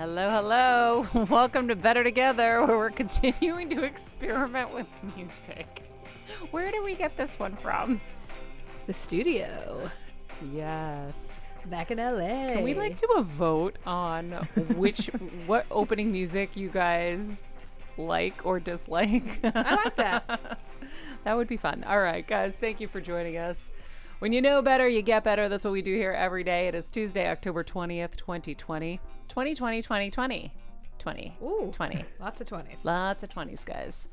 Hello, hello. Welcome to Better Together, where we're continuing to experiment with music. Where did we get this one from? The studio. Yes. Back in LA. Can we do a vote on what opening music you guys like or dislike? I like that. That would be fun. All right, guys, thank you for joining us. When you know better, you get better. That's what we do here every day. It is Tuesday, October 20th, 2020. 2020. Ooh, 20. Lots of 20s. Lots of 20s, guys.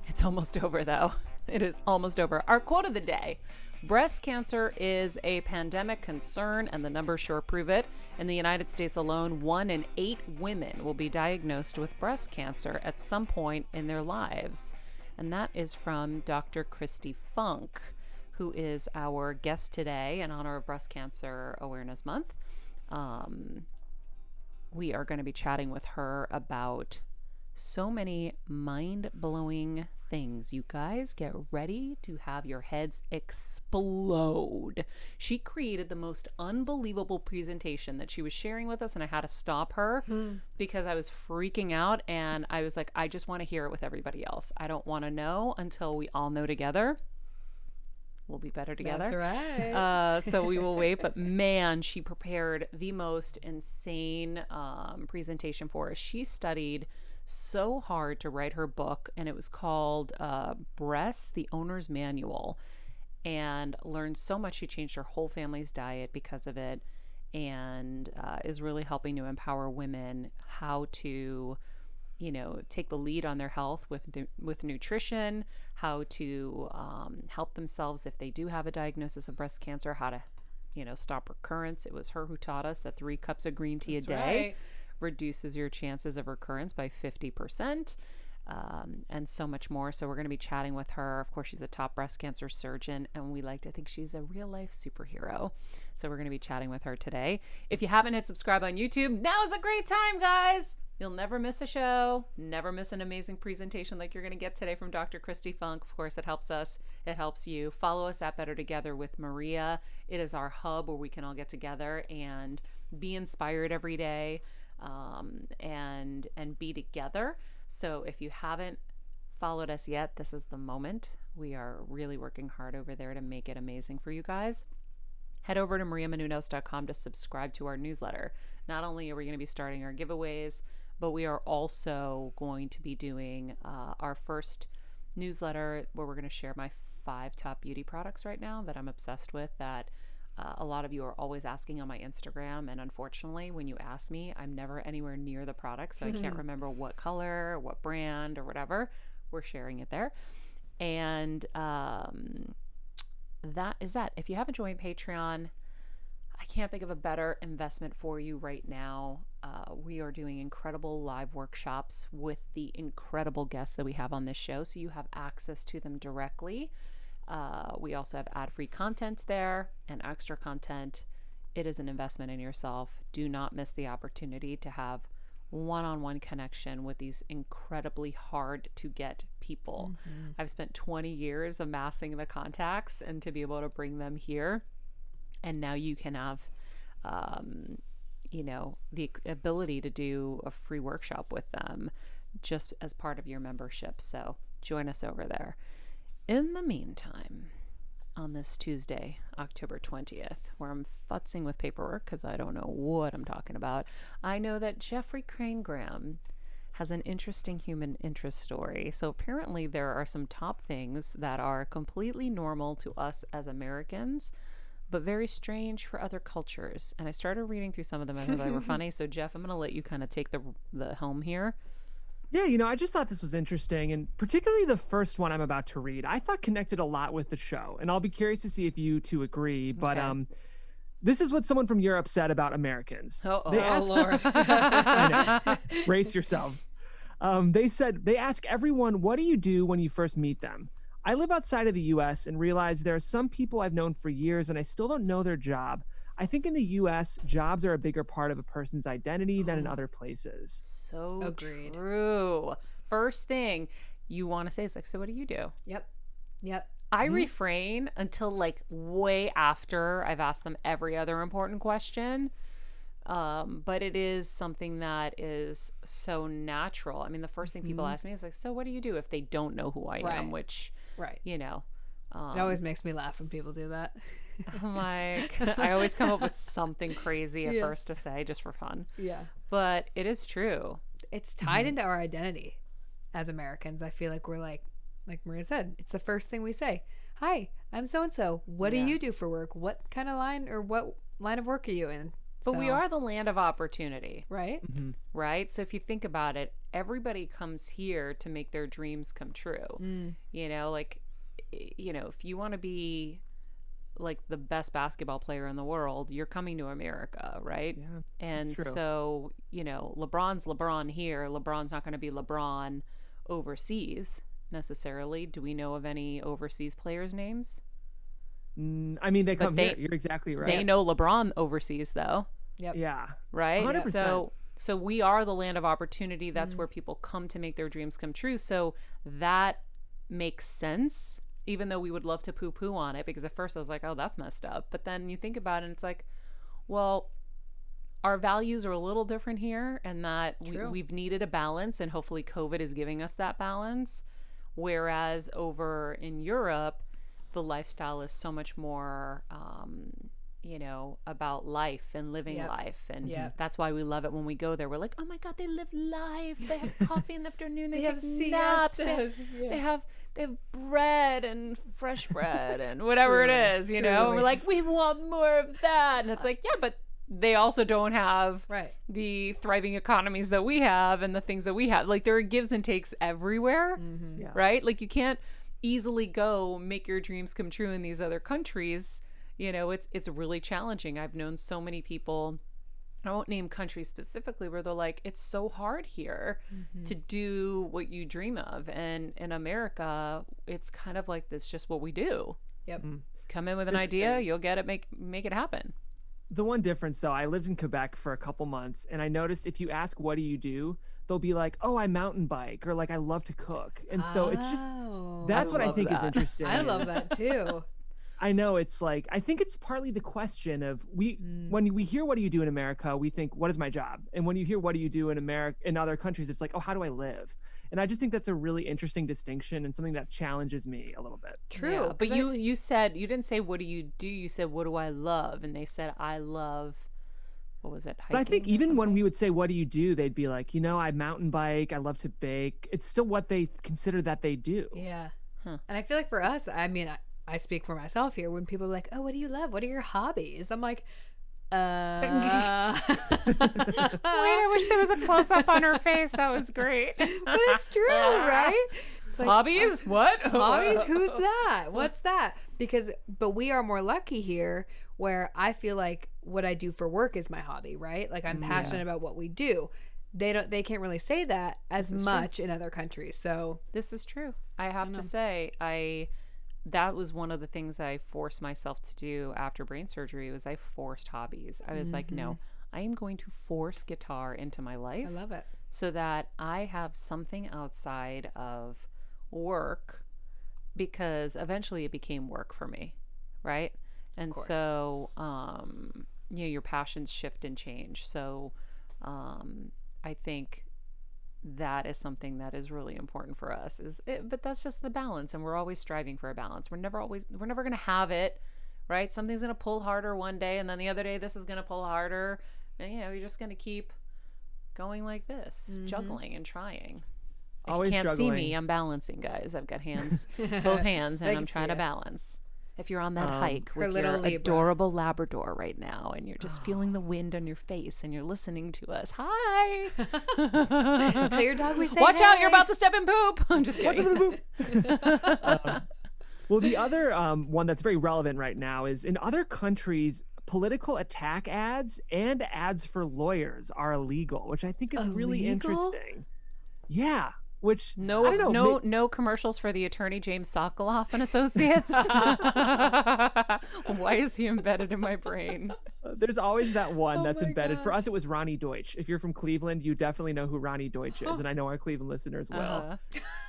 It's almost over, though. It is almost over. Our quote of the day: breast cancer is a pandemic concern, and the numbers sure prove it. In the United States alone, 1 in 8 women will be diagnosed with breast cancer at some point in their lives. And that is from Dr. Kristi Funk, who is our guest today in honor of Breast Cancer Awareness Month. We are going to be chatting with her about so many mind-blowing things. You guys, get ready to have your heads explode. She created the most unbelievable presentation that she was sharing with us, and I had to stop her because I was freaking out, and I was like, I just want to hear it with everybody else. I don't want to know until we all know together. We'll be better together. That's right. So we will wait. But man, she prepared the most insane presentation for us. She studied so hard to write her book, and it was called Breasts, the Owner's Manual, and learned so much. She changed her whole family's diet because of it, and is really helping to empower women how to, take the lead on their health with nutrition, how to help themselves if they do have a diagnosis of breast cancer, how to, stop recurrence. It was her who taught us that 3 cups of green tea a day reduces your chances of recurrence by 50%, and so much more. So we're going to be chatting with her. Of course, she's a top breast cancer surgeon, and we like to think she's a real life superhero. So we're going to be chatting with her today. If you haven't hit subscribe on YouTube, now is a great time, guys. You'll never miss a show, never miss an amazing presentation like you're going to get today from Dr. Kristi Funk. Of course, it helps us. It helps you. Follow us at Better Together with Maria. It is our hub where we can all get together and be inspired every day, and be together. So if you haven't followed us yet, this is the moment. We are really working hard over there to make it amazing for you guys. Head over to mariamenounos.com to subscribe to our newsletter. Not only are we going to be starting our giveaways, but we are also going to be doing our first newsletter where we're going to share my 5 top beauty products right now that I'm obsessed with, that a lot of you are always asking on my Instagram. And unfortunately, when you ask me, I'm never anywhere near the product, so I can't remember what color, what brand, or whatever. We're sharing it there. And that is that. If you haven't joined Patreon, I can't think of a better investment for you right now. We are doing incredible live workshops with the incredible guests that we have on this show, so you have access to them directly. We also have ad-free content there and extra content. It is an investment in yourself. Do not miss the opportunity to have one-on-one connection with these incredibly hard to get people. I've spent 20 years amassing the contacts and to be able to bring them here. And now you can have, the ability to do a free workshop with them just as part of your membership. So join us over there. In the meantime, on this Tuesday, October 20th, where I'm futzing with paperwork because I don't know what I'm talking about, I know that Jeffrey Crane Graham has an interesting human interest story. So apparently there are some top things that are completely normal to us as Americans, but very strange for other cultures. And I started reading through some of them and I thought they were funny. So Jeff, I'm going to let you kind of take the helm here. Yeah, I just thought this was interesting, and particularly the first one I'm about to read, I thought connected a lot with the show, and I'll be curious to see if you two agree, but this is what someone from Europe said about Americans. Lord. I know. Brace yourselves. They ask everyone, what do you do when you first meet them? I live outside of the U.S. and realize there are some people I've known for years and I still don't know their job. I think in the U.S., jobs are a bigger part of a person's identity than in other places. So Agreed. True. First thing you want to say is so what do you do? Yep. I refrain until way after I've asked them every other important question. But it is something that is so natural. I mean, the first thing people ask me is like, so what do you do if they don't know who I am? Which, you know, it always makes me laugh when people do that. I'm like, I always come up with something crazy at first to say just for fun. Yeah. But it is true. It's tied into our identity as Americans. I feel like we're like Maria said, it's the first thing we say. Hi, I'm so-and-so. What do you do for work? What kind of line or what line of work are you in? But we are the land of opportunity. Right? Right? So if you think about it, everybody comes here to make their dreams come true. You know, like, you know, if you want to be like the best basketball player in the world, you're coming to America, right? Yeah, and so, you know, LeBron's LeBron here. LeBron's not going to be LeBron overseas necessarily. Do we know of any overseas players' names? I mean, they come here. You're exactly right. They know LeBron overseas, though. Yep. Yeah. Right? 100%. So we are the land of opportunity. That's where people come to make their dreams come true. So that makes sense, even though we would love to poo-poo on it, because at first I was like, oh, that's messed up. But then you think about it and it's like, well, our values are a little different here, and that we've needed a balance, and hopefully COVID is giving us that balance. Whereas over in Europe, the lifestyle is so much more, you know, about life and living life. And that's why we love it when we go there. We're like, oh my God, they live life. They have coffee in the afternoon. They take naps. They have bread and fresh bread and whatever it is, you know. And we're like, we want more of that. And it's like, yeah, but they also don't have the thriving economies that we have and the things that we have. Like, there are gives and takes everywhere, right? Like, you can't easily go make your dreams come true in these other countries. You know, it's really challenging. I've known so many people, I won't name countries specifically, where they're like, it's so hard here to do what you dream of. And in America, it's kind of like this, just what we do. Yep. Come in with an idea, you'll get it, make it happen. The one difference, though, I lived in Quebec for a couple months, and I noticed if you ask, what do you do? They'll be like, oh, I mountain bike, or like, I love to cook. And so it's just, that's what I think is interesting. I love that too. I know, it's like, I think it's partly the question of when we hear, what do you do in America? We think, what is my job? And when you hear, what do you do in America, in other countries, it's like, oh, how do I live? And I just think that's a really interesting distinction and something that challenges me a little bit. True. Yeah, but you said, you didn't say, what do you do? You said, what do I love? And they said, I love, what was it? But I think even when we would say, what do you do? They'd be like, you know, I mountain bike, I love to bake. It's still what they consider that they do. Yeah. And I feel like for us, I mean, I speak for myself here. When people are like, oh, what do you love? What are your hobbies? I'm like, Wait, I wish there was a close-up on her face. That was great. But it's true, right? It's like, hobbies? What? Hobbies? Who's that? What's that? But we are more lucky here, where I feel like what I do for work is my hobby, right? Like, I'm passionate about what we do. They can't really say that as much in other countries. So this is true. I have to say, that was one of the things I forced myself to do after brain surgery. Was I forced hobbies. I was like, no, I am going to force guitar into my life. I love it. So that I have something outside of work, because eventually it became work for me, right? And so, you know, your passions shift and change. So I think that is something that is really important for us, but that's just the balance, and we're always striving for a balance. We're never going to have it, right? Something's going to pull harder one day, and then the other day this is going to pull harder, and you know, you're just going to keep going like this, juggling and trying. Always if you can't juggling. see me, I'm balancing, guys. I've got both hands, and I'm trying to balance. If you're on that hike with your adorable Labrador right now, and you're just feeling the wind on your face, and you're listening to us, hi. Tell your dog we say, watch hey. out, you're about to step in poop. I'm just kidding. Watch out for the poop. Well, the other one that's very relevant right now is, in other countries, political attack ads and ads for lawyers are illegal, which I think is really interesting. Yeah. which No, I don't know. no commercials for the attorney James Sokoloff and Associates. Why is he embedded in my brain? There's always that one that's my embedded. For gosh. us, it was Ronnie Deutsch. If you're from Cleveland, you definitely know who Ronnie Deutsch is, and I know our Cleveland listeners will.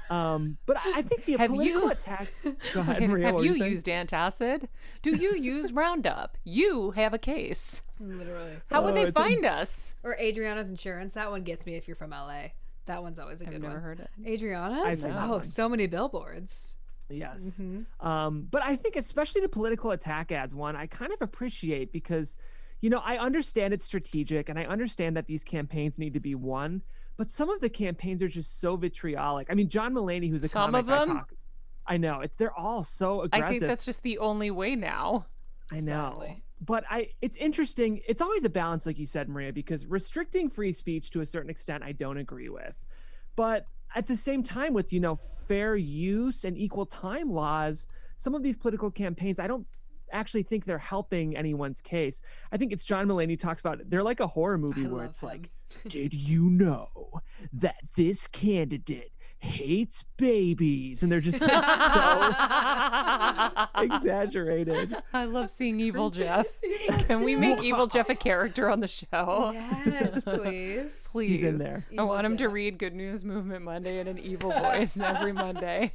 But I think the Have political you- attack. Go ahead, Maria. Have what were you saying? used antacid? Do you use Roundup? You have a case. Literally. How would Oh, they it's find us? Or Adriana's Insurance. That one gets me if you're from LA. That one's always a I've good never one. heard it. Adriana's? I've seen that Oh, one. so many billboards. Yes. Mm-hmm. But I think especially the political attack ads one, I kind of appreciate because, I understand it's strategic and I understand that these campaigns need to be won, but some of the campaigns are just so vitriolic. I mean, John Mulaney, who's a Some comic of them? I know they're all so aggressive. I think that's just the only way now. I know. Sadly. But it's interesting. It's always a balance, like you said, Maria, because restricting free speech to a certain extent, I don't agree with. But at the same time, with, fair use and equal time laws, some of these political campaigns, I don't actually think they're helping anyone's case. I think it's John Mulaney talks about it. They're like a horror movie I where love it's him. like, did you know that this candidate hates babies? And they're just so exaggerated. I love seeing Evil Jeff. Can we make Evil Jeff a character on the show? Yes, please. Please. He's in there. I Evil want him to Jeff. read Good News Movement Monday in an evil voice every Monday.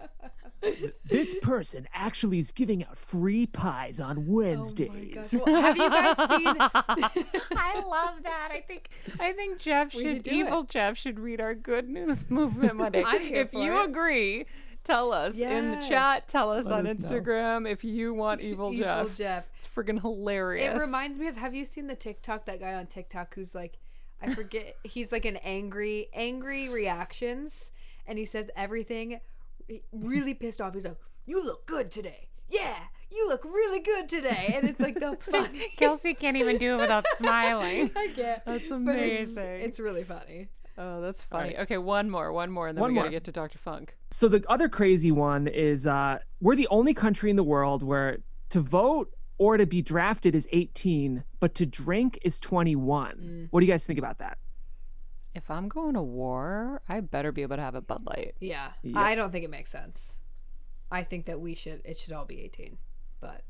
This person actually is giving out free pies on Oh my Wednesdays. gosh. Well, have you guys seen? I love that. I think Jeff We should should do Evil Jeff should read our Good News Movement Monday. I'm here If for you it. agree, tell us in the Yes. chat. Tell us Let on us know. Instagram if you want Evil Jeff. Evil Jeff. It's friggin' hilarious. It reminds me of. Have you seen the TikTok? That guy on TikTok who's like, I forget. He's like an angry reactions, and he says everything really pissed off. He's like, "You look good today. Yeah, you look really good today." And it's like the funniest. Kelsey can't even do it without smiling. I get. That's but amazing. It's really funny. Oh, that's funny. right. Okay, one more, and then One we gotta more. get to Dr. Funk. So the other crazy one is we're the only country in the world where to vote or to be drafted is 18, but to drink is 21. What do you guys think about that? If I'm going to war, I better be able to have a Bud Light. Yeah, Yep. I don't think it makes sense. I think that it should all be 18, but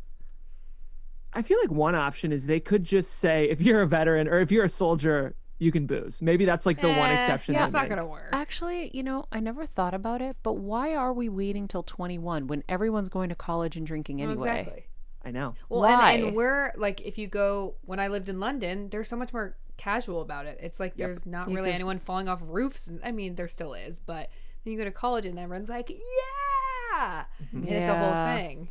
I feel like one option is they could just say if you're a veteran or if you're a soldier, you can booze. Maybe that's like the one exception. Yeah, they it's not make. gonna work. Actually, I never thought about it, but why are we waiting till 21 when everyone's going to college and drinking No, anyway? exactly. I know. Well, Why? and we're like, if you go, when I lived in London, there's so much more casual about it. It's like there's not Yeah, really 'cause- anyone falling off roofs. And, I mean, there still is, but then you go to college and everyone's like, yeah, and it's a whole Yeah. thing.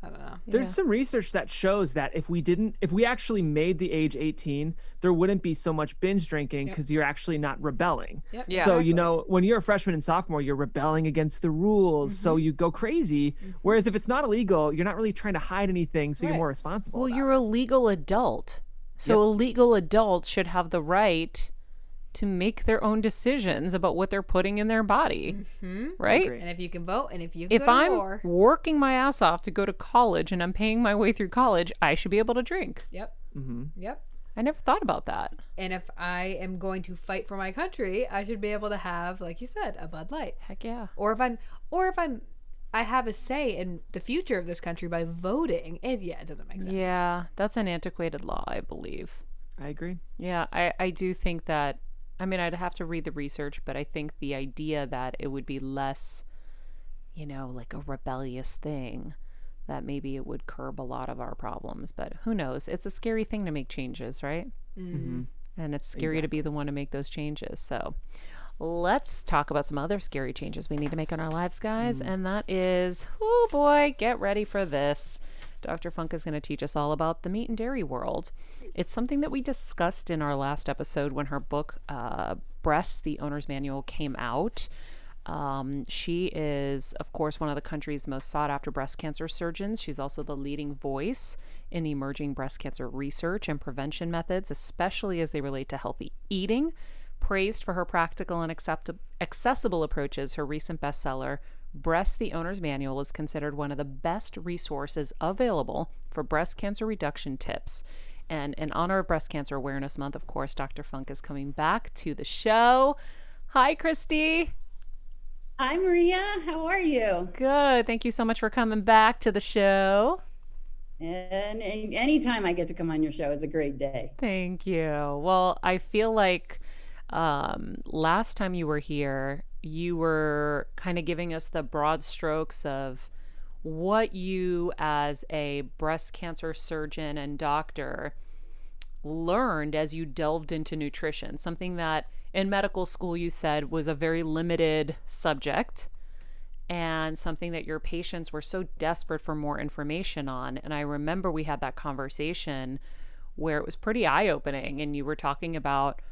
I don't know. There's Yeah. some research that shows that if we actually made the age 18, there wouldn't be so much binge drinking because you're actually not rebelling. Yep. Yeah. So, exactly. when you're a freshman and sophomore, you're rebelling against the rules. So you go crazy. Whereas if it's not illegal, you're not really trying to hide anything. So you're Right. more responsible. Well, about you're it. a legal adult. So a legal adult should have the right to make their own decisions about what they're putting in their body. Right? agree. And if you can vote, and if you can If go to I'm war, working my ass off to go to college and I'm paying my way through college, I should be able to drink. yep, yep. I never thought about that. And if I am going to fight for my country, I should be able to have, like you said, a Bud Light. Heck yeah. Or if I have a say in the future of this country by voting. It doesn't make sense. Yeah, that's an antiquated law, I believe. I agree. Yeah, I do think that, I'd have to read the research, but I think the idea that it would be less, like a rebellious thing, that maybe it would curb a lot of our problems. But who knows? It's a scary thing to make changes, right? Mm-hmm. And it's scary to be the one to make those changes. So let's talk about some other scary changes we need to make in our lives, guys. And that is, oh boy, get ready for this. Dr. Funk is going to teach us all about the meat and dairy world. It's something that we discussed in our last episode when her book, Breast, the Owner's Manual, came out. She is, of course, one of the country's most sought after breast cancer surgeons. She's also the leading voice in emerging breast cancer research and prevention methods, especially as they relate to healthy eating. Praised for her practical and accessible approaches, her recent bestseller, Breast, the Owner's Manual, is considered one of the best resources available for breast cancer reduction tips. And in honor of Breast Cancer Awareness Month, of course, Dr. Funk is coming back to the show. Hi, Kristi. Hi, Maria. How are you? Good. Thank you so much for coming back to the show. And anytime I get to come on your show, it's a great day. Thank you. Well, I feel like last time you were here, you were kind of giving us the broad strokes of what you, as a breast cancer surgeon and doctor, learned as you delved into nutrition, something that in medical school you said was a very limited subject and something that your patients were so desperate for more information on. And I remember we had that conversation where it was pretty eye-opening, and you were talking about,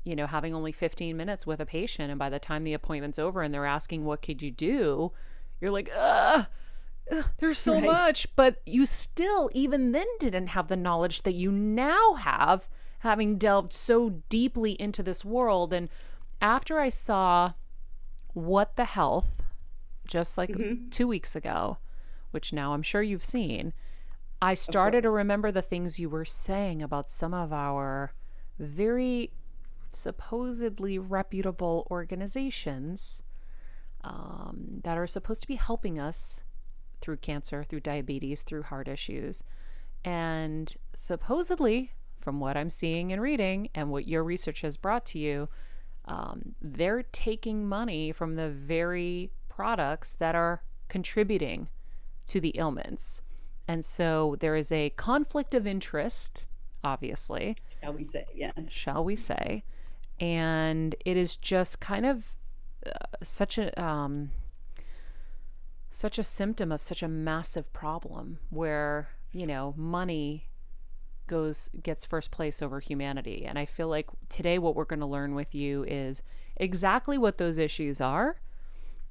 having only 15 minutes with a patient, and by the time the appointment's over and they're asking what could you do, you're like, there's so Right. much. But you still, even then, didn't have the knowledge that you now have, having delved so deeply into this world. And after I saw What the Health, just like 2 weeks ago, which now I'm sure you've seen, I started to course. remember the things you were saying about some of our very supposedly reputable organizations that are supposed to be helping us through cancer, through diabetes, through heart issues. And supposedly, from what I'm seeing and reading and what your research has brought to you, they're taking money from the very products that are contributing to the ailments. And so there is a conflict of interest, obviously, Shall we say? Yes. shall we say. And it is just kind of such a such a symptom of such a massive problem where, money gets first place over humanity. And I feel like today what we're going to learn with you is exactly what those issues are,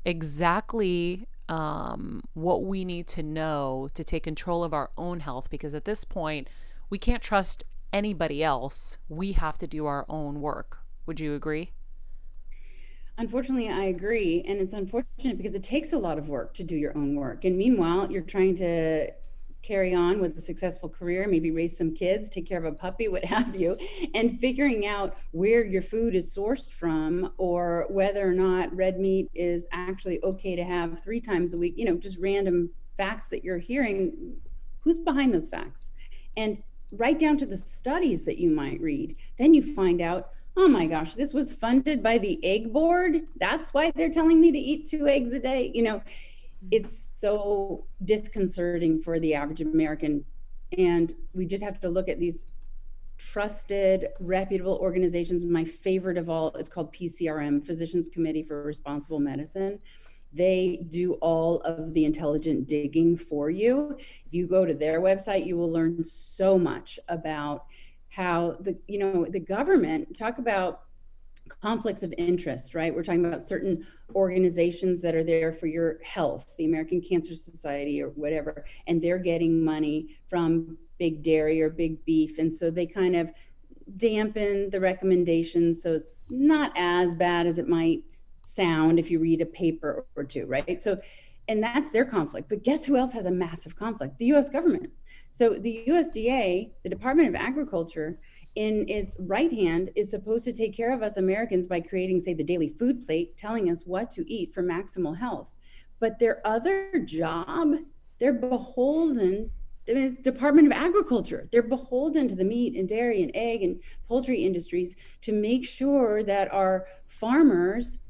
exactly what we need to know to take control of our own health, because at this point we can't trust anybody else. We have to do our own work. Would you agree? Unfortunately, I agree. And it's unfortunate because it takes a lot of work to do your own work. And meanwhile, you're trying to carry on with a successful career, maybe raise some kids, take care of a puppy, what have you, and figuring out where your food is sourced from or whether or not red meat is actually okay to have 3 times a week, just random facts that you're hearing. Who's behind those facts? And right down to the studies that you might read. Then you find out, oh my gosh, this was funded by the egg board. That's why they're telling me to eat 2 eggs a day. It's so disconcerting for the average American. And we just have to look at these trusted, reputable organizations. My favorite of all is called PCRM, Physicians Committee for Responsible Medicine. They do all of the intelligent digging for you. If you go to their website, you will learn so much about how the government, talk about conflicts of interest, right? We're talking about certain organizations that are there for your health, the American Cancer Society or whatever, and they're getting money from big dairy or big beef. And so they kind of dampen the recommendations. So it's not as bad as it might sound if you read a paper or two, right? So, and that's their conflict. But guess who else has a massive conflict? The US government. So the USDA, the Department of Agriculture, in its right hand, is supposed to take care of us Americans by creating, say, the daily food plate, telling us what to eat for maximal health. But their other job, they're beholden. I mean, it's Department of Agriculture. They're beholden to the meat and dairy and egg and poultry industries to make sure that our farmers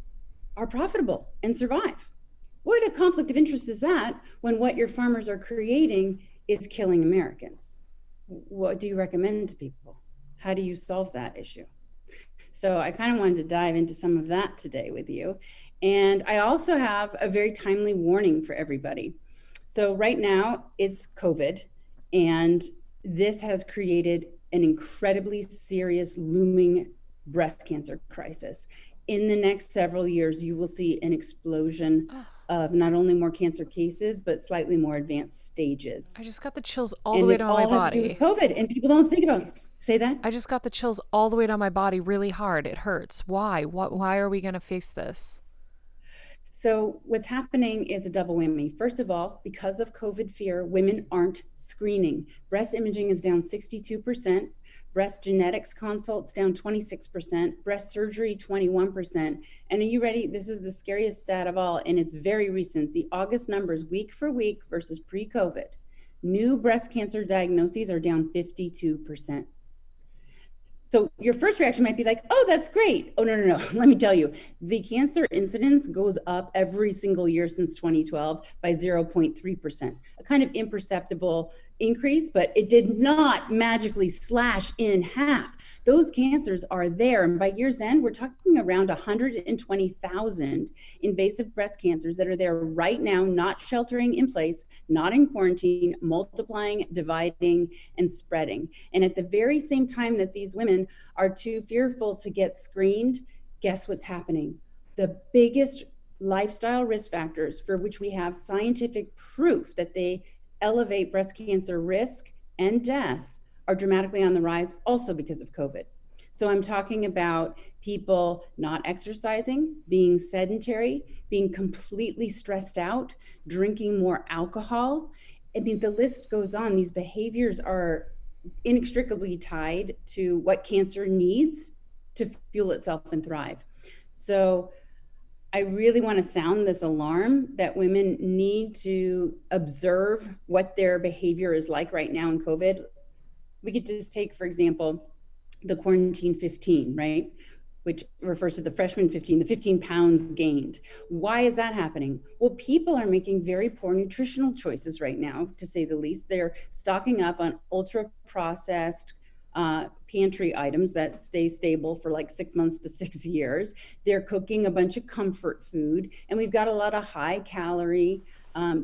are profitable and survive. What a conflict of interest is that when what your farmers are creating is killing Americans? What do you recommend to people? How do you solve that issue? So I kind of wanted to dive into some of that today with you. And I also have a very timely warning for everybody. So right now it's COVID, and this has created an incredibly serious looming breast cancer crisis. In the next several years, you will see an explosion of not only more cancer cases, but slightly more advanced stages. I just got the chills all the way down my And it all has to do body. with COVID, and people don't think about it. Say that? I just got the chills all the way down my body really hard. It hurts. Why? Why are we going to face this? So what's happening is a double whammy. First of all, because of COVID fear, women aren't screening. Breast imaging is down 62%. breast genetics consults down 26%, breast surgery 21%. And are you ready? This is the scariest stat of all, and it's very recent. The August numbers, week for week versus pre-COVID. New breast cancer diagnoses are down 52%. So your first reaction might be like, oh, that's great. Oh, no. Let me tell you, the cancer incidence goes up every single year since 2012 by 0.3%, a kind of imperceptible increase, but it did not magically slash in half. Those cancers are there. And by year's end, we're talking around 120,000 invasive breast cancers that are there right now, not sheltering in place, not in quarantine, multiplying, dividing, and spreading. And at the very same time that these women are too fearful to get screened, guess what's happening? The biggest lifestyle risk factors for which we have scientific proof that they elevate breast cancer risk and death are dramatically on the rise, also because of COVID. So I'm talking about people not exercising, being sedentary, being completely stressed out, drinking more alcohol. I mean, the list goes on. These behaviors are inextricably tied to what cancer needs to fuel itself and thrive. So I really want to sound this alarm that women need to observe what their behavior is like right now in COVID. We could just take, for example, the quarantine 15, right? Which refers to the freshman 15, the 15 pounds gained. Why is that happening? Well, people are making very poor nutritional choices right now, to say the least. They're stocking up on ultra processed pantry items that stay stable for like 6 months to 6 years. They're cooking a bunch of comfort food, and we've got a lot of high calorie,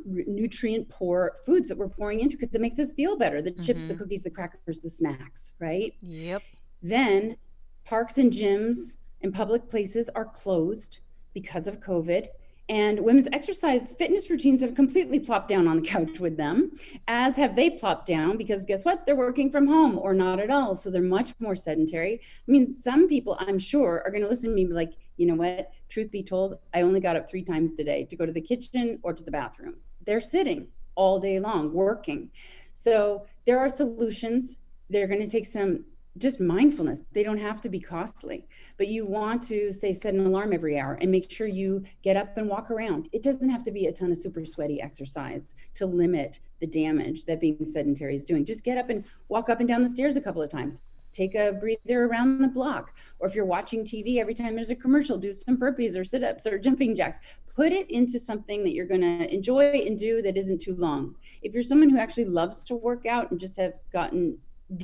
nutrient poor foods that we're pouring into because it makes us feel better. The chips, the cookies, the crackers, the snacks, right? Yep. Then parks and gyms and public places are closed because of COVID. And women's exercise fitness routines have completely plopped down on the couch with them, as have they plopped down because guess what? They're working from home or not at all. So they're much more sedentary. I mean, some people I'm sure are going to listen to me and be like, you know what? Truth be told, I only got up 3 times today to go to the kitchen or to the bathroom. They're sitting all day long working. So there are solutions. They're going to take some just mindfulness. They don't have to be costly, but you want to set an alarm every hour and make sure you get up and walk around. It doesn't have to be a ton of super sweaty exercise to limit the damage that being sedentary is doing. Just get up and walk up and down the stairs a couple of times. Take a breather around the block. Or if you're watching TV, every time there's a commercial, do some burpees or sit-ups or jumping jacks. Put it into something that you're going to enjoy and do that isn't too long. If you're someone who actually loves to work out and just have gotten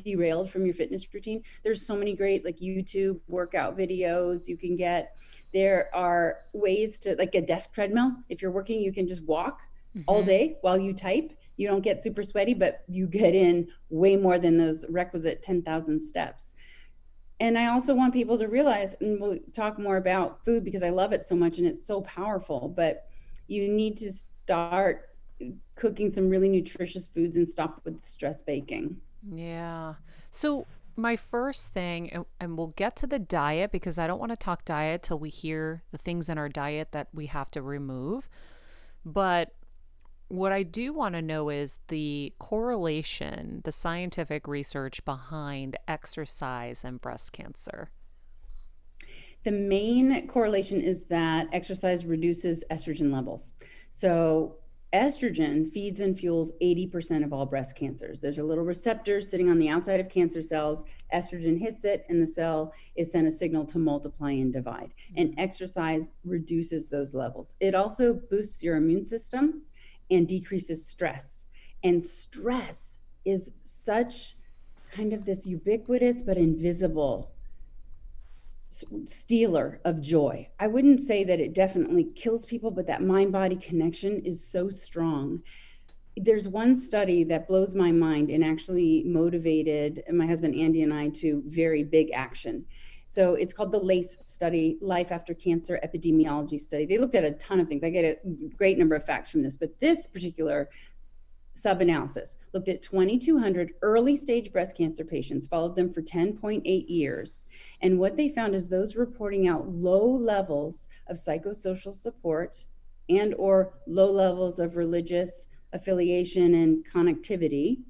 derailed from your fitness routine, there's so many great like YouTube workout videos you can get. There are ways to, like a desk treadmill. If you're working, you can just walk all day while you type. You don't get super sweaty, but you get in way more than those requisite 10,000 steps. And I also want people to realize, and we'll talk more about food because I love it so much and it's so powerful, but you need to start cooking some really nutritious foods and stop with stress baking. Yeah. So my first thing, and we'll get to the diet because I don't want to talk diet till we hear the things in our diet that we have to remove. But what I do want to know is the correlation, the scientific research behind exercise and breast cancer. The main correlation is that exercise reduces estrogen levels. So estrogen feeds and fuels 80% of all breast cancers. There's a little receptor sitting on the outside of cancer cells. Estrogen hits it and the cell is sent a signal to multiply and divide. And exercise reduces those levels. It also boosts your immune system and decreases stress. And stress is such kind of this ubiquitous but invisible stealer of joy. I wouldn't say that it definitely kills people, but that mind-body connection is so strong. There's one study that blows my mind and actually motivated my husband Andy and I to very big action. So it's called the LACE study, Life After Cancer Epidemiology Study. They looked at a ton of things. I get a great number of facts from this, but this particular sub-analysis looked at 2,200 early stage breast cancer patients, followed them for 10.8 years. And what they found is those reporting out low levels of psychosocial support and or low levels of religious affiliation and connectivity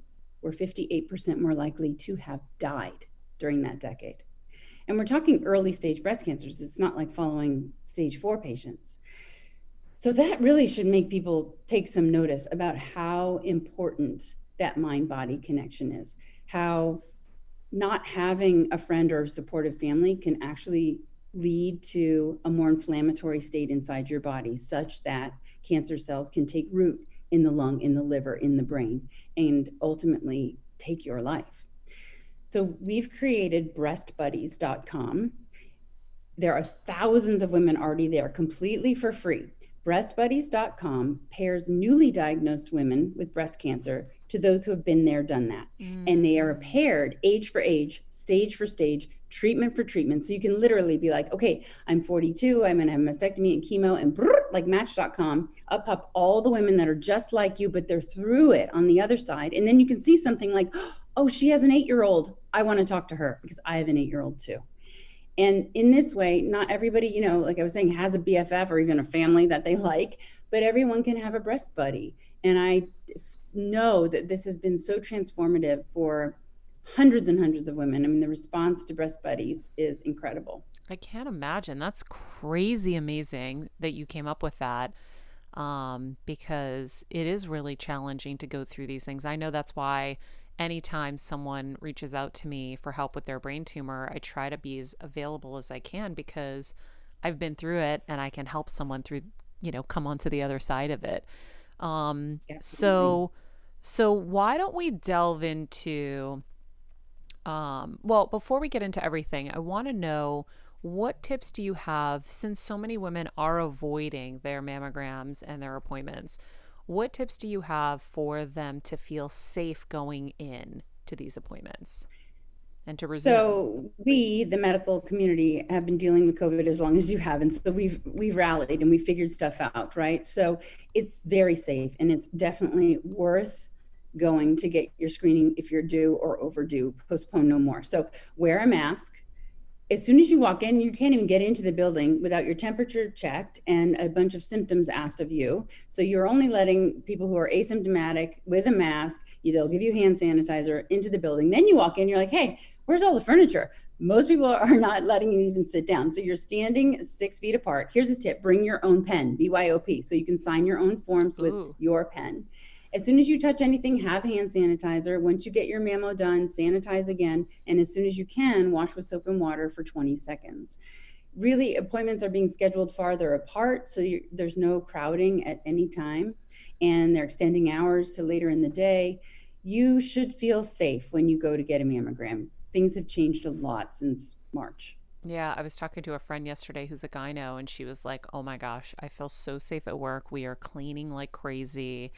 were 58% more likely to have died. during that decade. And we're talking early stage breast cancers. It's not like following stage 4 patients. So that really should make people take some notice about how important that mind-body connection is, how not having a friend or a supportive family can actually lead to a more inflammatory state inside your body, such that cancer cells can take root in the lung, in the liver, in the brain, and ultimately take your life. So we've created breastbuddies.com. There are thousands of women already there completely for free. Breastbuddies.com pairs newly diagnosed women with breast cancer to those who have been there, done that. And they are paired age for age, stage for stage, treatment for treatment. So you can literally be like, okay, I'm 42, I'm going to have mastectomy and chemo, and like Match.com, up pop all the women that are just like you, but they're through it on the other side. And then you can see something like, oh, she has an 8-year-old. I want to talk to her because I have an 8-year-old too. And in this way, not everybody, you know, like I was saying, has a BFF or even a family that they like, but everyone can have a breast buddy. And I know that this has been so transformative for hundreds and hundreds of women. I mean, the response to breast buddies is incredible. I can't imagine. That's crazy amazing that you came up with that, because it is really challenging to go through these things. I know that's why anytime someone reaches out to me for help with their brain tumor, I try to be as available as I can, because I've been through it and I can help someone through, you know, come onto the other side of it. So why don't we delve into, well, before we get into everything, I want to know, what tips do you have, since so many women are avoiding their mammograms and their appointments? What tips do you have for them to feel safe going in to these appointments and to resume? So we, the medical community, have been dealing with COVID as long as you have. And so we've rallied and we figured stuff out, right? So it's very safe, and it's definitely worth going to get your screening if you're due or overdue. Postpone no more. So wear a mask. As soon as you walk in, you can't even get into the building without your temperature checked and a bunch of symptoms asked of you. So you're only letting people who are asymptomatic with a mask, they'll give you hand sanitizer, into the building. Then you walk in, you're like, hey, where's all the furniture? Most people are not letting you even sit down. So you're standing 6 feet apart. Here's a tip: bring your own pen, BYOP, so you can sign your own forms with your pen. As soon as you touch anything, have hand sanitizer. Once you get your mammo done, sanitize again. And as soon as you can, wash with soap and water for 20 seconds. Really, appointments are being scheduled farther apart, so there's no crowding at any time. And they're extending hours to later in the day. You should feel safe when you go to get a mammogram. Things have changed a lot since March. Yeah, I was talking to a friend yesterday who's a gyno, and she was like, oh my gosh, I feel so safe at work. We are cleaning like crazy.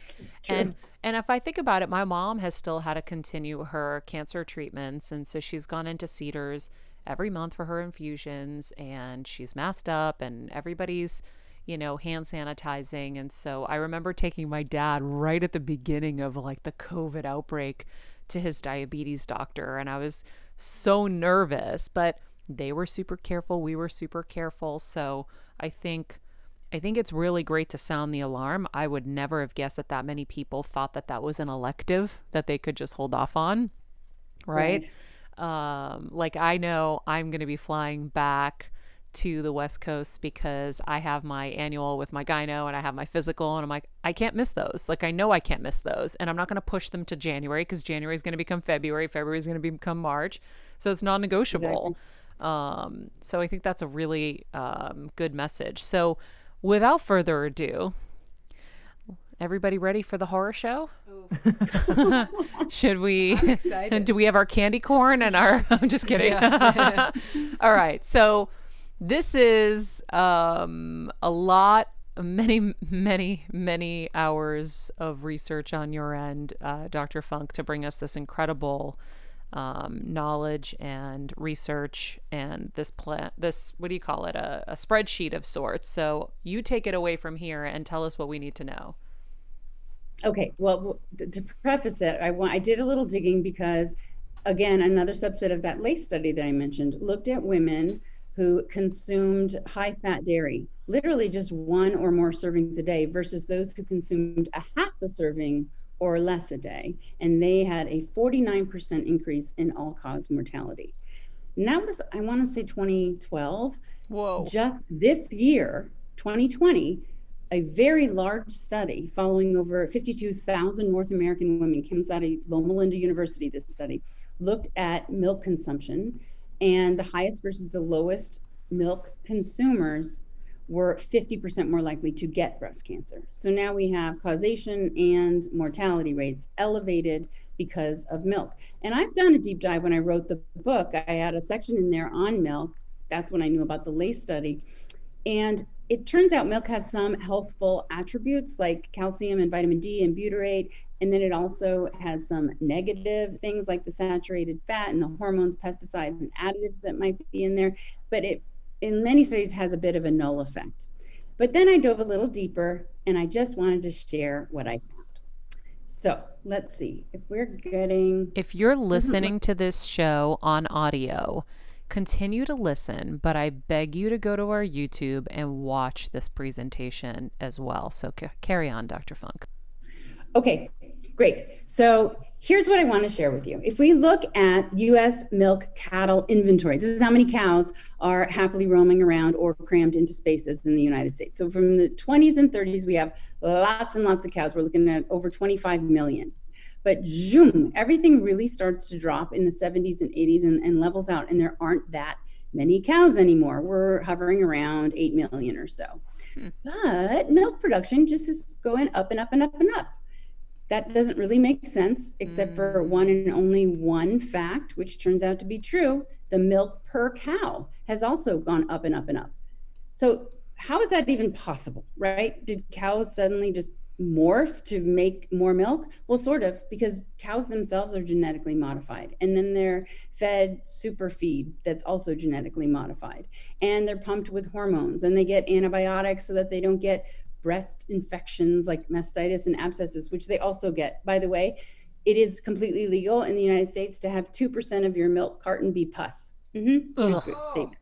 And if I think about it, my mom has still had to continue her cancer treatments. And so she's gone into Cedars every month for her infusions, and she's masked up, and everybody's, you know, hand sanitizing. And so I remember taking my dad right at the beginning of like the COVID outbreak to his diabetes doctor. And I was so nervous, but they were super careful. We were super careful. So I think it's really great to sound the alarm. I would never have guessed that many people thought that was an elective that they could just hold off on. Right. Like, I know I'm going to be flying back to the West Coast because I have my annual with my gyno and I have my physical, and I'm like, I can't miss those. Like, I know I can't miss those, and I'm not going to push them to January, because January is going to become February. February is going to become March. So it's non-negotiable. Exactly. So I think that's a really good message. So without further ado, everybody ready for the horror show? Should we? I'm excited. Do we have our candy corn and our? I'm just kidding. Yeah. All right. So this is a lot, many hours of research on your end, Dr. Funk, to bring us this incredible knowledge and research, and this what do you call it, a spreadsheet of sorts. So you take it away from here and tell us what we need to know. Okay, well, to preface it, I did a little digging, because again, another subset of that LACE study that I mentioned looked at women who consumed high fat dairy, literally just 1 or more servings a day, versus those who consumed a half a serving or less a day. And they had a 49% increase in all-cause mortality. And that was, I want to say 2012. Whoa. Just this year, 2020, a very large study following over 52,000 North American women, comes out of Loma Linda University, this study, looked at milk consumption, and the highest versus the lowest milk consumers were 50% more likely to get breast cancer. So now we have causation and mortality rates elevated because of milk. And I've done a deep dive when I wrote the book. I had a section in there on milk. That's when I knew about the LACE study. And it turns out milk has some healthful attributes like calcium and vitamin D and butyrate. And then it also has some negative things like the saturated fat and the hormones, pesticides, and additives that might be in there. But it, in many studies, has a bit of a null effect. But then I dove a little deeper and I just wanted to share what I found. So let's see if we're getting. If you're listening to this show on audio, continue to listen, but I beg you to go to our YouTube and watch this presentation as well. So carry on, Dr. Funk. Okay, great. So here's what I want to share with you. If we look at US milk cattle inventory, this is how many cows are happily roaming around or crammed into spaces in the United States. So from the 20s and 30s, we have lots and lots of cows. We're looking at over 25 million. But zoom, everything really starts to drop in the 70s and 80s and levels out, and there aren't that many cows anymore. We're hovering around 8 million or so. But milk production just is going up and up and up and up. That doesn't really make sense, except for one and only one fact, which turns out to be true. The milk per cow has also gone up and up and up. So how is that even possible, right? Did cows suddenly just morph to make more milk? Well, sort of, because cows themselves are genetically modified, and then they're fed super feed that's also genetically modified, and they're pumped with hormones, and they get antibiotics so that they don't get breast infections like mastitis and abscesses, which they also get. By the way, it is completely legal in the United States to have 2% of your milk carton be pus. Statement.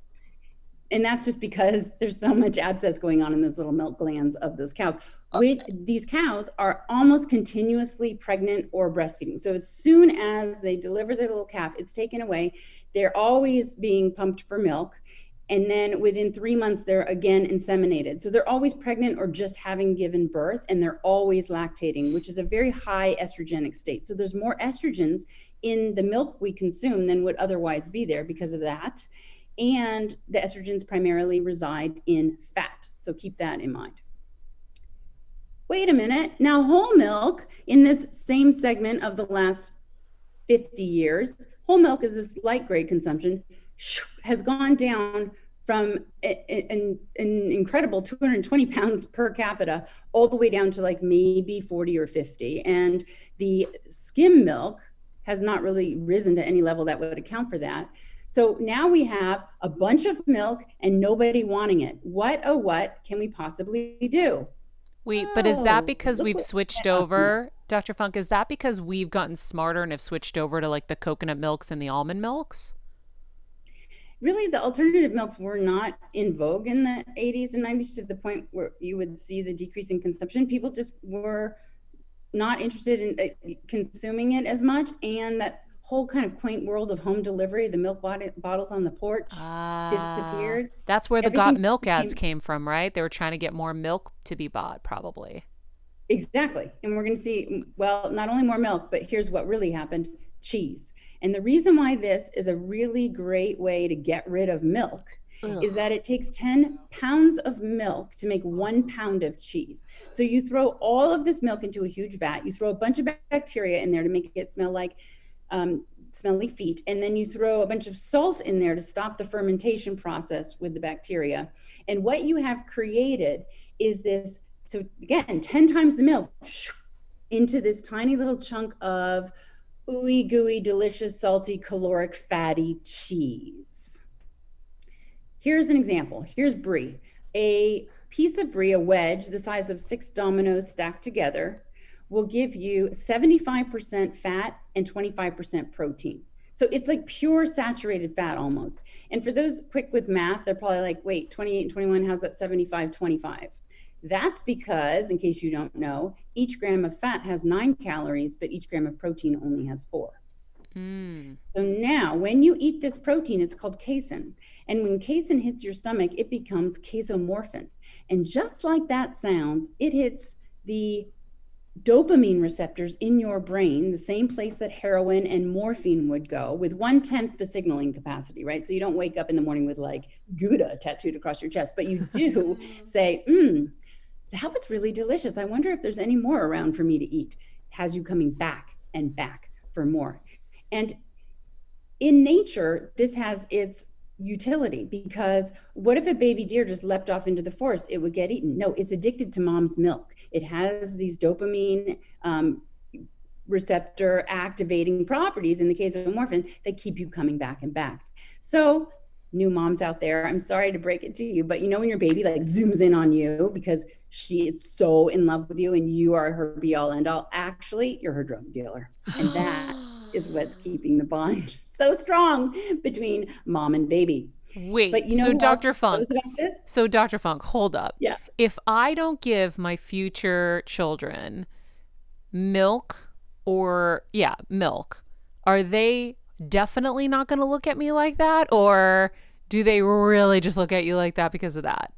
And that's just because there's so much abscess going on in those little milk glands of those cows. These cows are almost continuously pregnant or breastfeeding. So as soon as they deliver their little calf, it's taken away. They're always being pumped for milk. And then within 3 months, they're again inseminated. So they're always pregnant or just having given birth, and they're always lactating, which is a very high estrogenic state. So there's more estrogens in the milk we consume than would otherwise be there because of that. And the estrogens primarily reside in fat. So keep that in mind. Wait a minute. Now, whole milk in this same segment of the last 50 years, whole milk is this light grade consumption, has gone down from an incredible 220 pounds per capita all the way down to like maybe 40 or 50. And the skim milk has not really risen to any level that would account for that. So now we have a bunch of milk and nobody wanting it. What, oh, what can we possibly do? Wait, but is that because we've switched over, Dr. Funk, is that because we've gotten smarter and have switched over to like the coconut milks and the almond milks? Really, the alternative milks were not in vogue in the 80s and 90s to the point where you would see the decrease in consumption. People just were not interested in consuming it as much. And that whole kind of quaint world of home delivery, the milk bottles on the porch disappeared. That's where the Got Milk ads came from, right? They were trying to get more milk to be bought, probably. Exactly. And we're going to see, well, not only more milk, but here's what really happened: cheese. And the reason why this is a really great way to get rid of milk is that it takes 10 pounds of milk to make 1 pound of cheese. So you throw all of this milk into a huge vat, you throw a bunch of bacteria in there to make it smell like smelly feet, and then you throw a bunch of salt in there to stop the fermentation process with the bacteria. And what you have created is this, so again, 10 times the milk into this tiny little chunk of ooey gooey, delicious, salty, caloric, fatty cheese. Here's an example. Here's brie. A piece of brie, a wedge the size of 6 dominoes stacked together, will give you 75% fat and 25% protein. So it's like pure saturated fat almost. And for those quick with math, they're probably like, wait, 28 and 21, how's that 75, 25? That's because, in case you don't know, each gram of fat has 9 calories, but each gram of protein only has 4. So now when you eat this protein, it's called casein. And when casein hits your stomach, it becomes casomorphin. And just like that sounds, it hits the dopamine receptors in your brain, the same place that heroin and morphine would go, with 1/10 the signaling capacity, right? So you don't wake up in the morning with like Gouda tattooed across your chest, but you do say, that was really delicious. I wonder if there's any more around for me to eat. Has you coming back and back for more. And in nature, this has its utility, because what if a baby deer just leapt off into the forest? It would get eaten. No, it's addicted to mom's milk. It has these dopamine receptor activating properties in the case of morphine that keep you coming back and back. So new moms out there, I'm sorry to break it to you, but you know when your baby like zooms in on you because she is so in love with you and you are her be all end all, actually you're her drug dealer. And that is what's keeping the bond so strong between mom and baby. Wait, but you know, so Dr. Funk, so Dr. Funk, hold up. Yeah. If I don't give my future children milk, are they definitely not going to look at me like that? Or do they really just look at you like that because of that?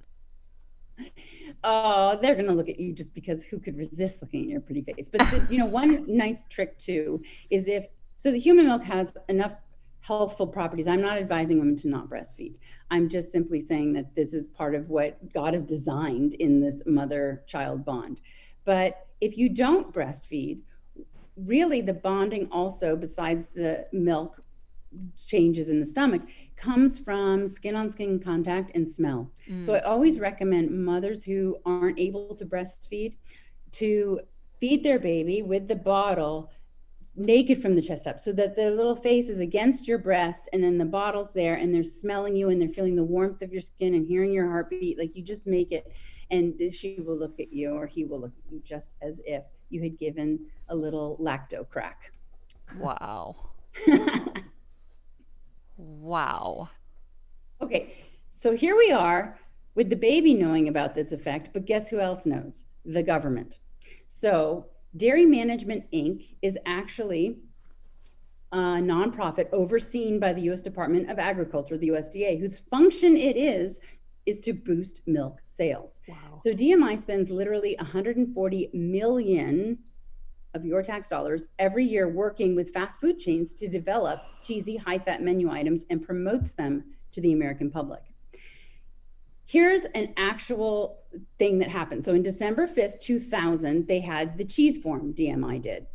Oh, they're going to look at you just because who could resist looking at your pretty face? But you know, one nice trick too is so the human milk has enough healthful properties. I'm not advising women to not breastfeed. I'm just simply saying that this is part of what God has designed in this mother-child bond. But if you don't breastfeed, really the bonding also, besides the milk changes in the stomach, comes from skin-on-skin contact and smell. So I always recommend mothers who aren't able to breastfeed to feed their baby with the bottle naked from the chest up, so that the little face is against your breast and then the bottle's there and they're smelling you and they're feeling the warmth of your skin and hearing your heartbeat. Like, you just make it, and she will look at you, or he will look at you, just as if you had given a little lacto crack. Wow. Wow. Okay, so here we are with the baby knowing about this effect, but guess who else knows? The government. So Dairy Management Inc. is actually a nonprofit overseen by the U.S. Department of Agriculture, the USDA, whose function it is to boost milk sales. Wow. So DMI spends literally 140 million of your tax dollars every year working with fast food chains to develop cheesy, high-fat menu items and promotes them to the American public. Here's an actual thing that happened. So in December 5th, 2000, they had the cheese forum, DMI did.